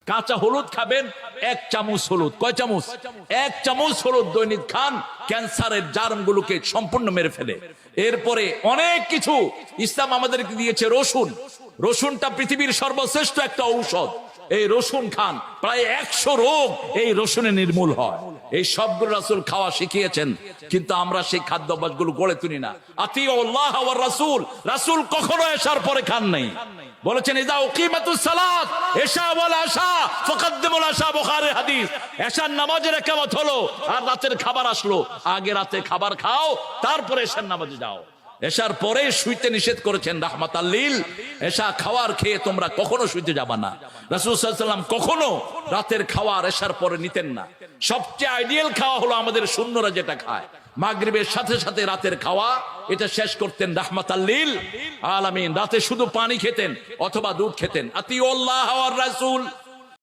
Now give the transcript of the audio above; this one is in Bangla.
কাঁচা হলুদ খাবেন 1 চামচ হলুদ। কয় চামচ? 1 চামচ হলুদ দৈনিক খান, ক্যান্সারের জার্মগুলোকে সম্পূর্ণ মেরে ফেলে। এরপরে অনেক কিছু ইসলাম আমাদেরকে দিয়েছে। রসুন, রসুনটা পৃথিবীর সর্বশ্রেষ্ঠ একটা ঔষধ। এই রসুন খান, প্রায় 100 রোগ এই রসুনে নির্মূল হয়। এই সবগুলো রাসূল খাওয়া শিখিয়েছেন, কিন্তু আমরা সেই খাদ্যাভ্যাসগুলো গড়ে তুলি না। আতিউল্লাহ ওয়ার রাসূল, রাসূল কখনো এশার পরে খান নাই। বলেছেন ইযা উকিমাতুস সালাত এশা ওয়াল আশা ফাকাদ্দিমুল আশা, বুখারী হাদিস। এশার নামাজের ইকামত হলো আর রাতের খাবার আসলো, আগে রাতে খাবার খাও, তারপরে এশার নামাজে যাও। এশার পরে শুইতে নিষেধ করেছেন রাহমাতাল লিল। এশা খাওয়ার খেয়ে তোমরা কখনো শুইতে যাবা না। রাসূল সাল্লাল্লাহু আলাইহি ওয়াসাল্লাম কখনো রাতের খাওয়ার এশার পরে নিতেন না। সবচেয়ে আইডিয়াল খাওয়া হলো আমাদের শূন্যরা যেটা খায়, মাগরিবের সাথে সাথে রাতের খাওয়া, এটা শেষ করতেন রাহমাতাল লিল আলামিন। রাতে শুধু পানি খেতেন অথবা দুধ খেতেন। আতিউল্লাহ ওয়ার রাসূল।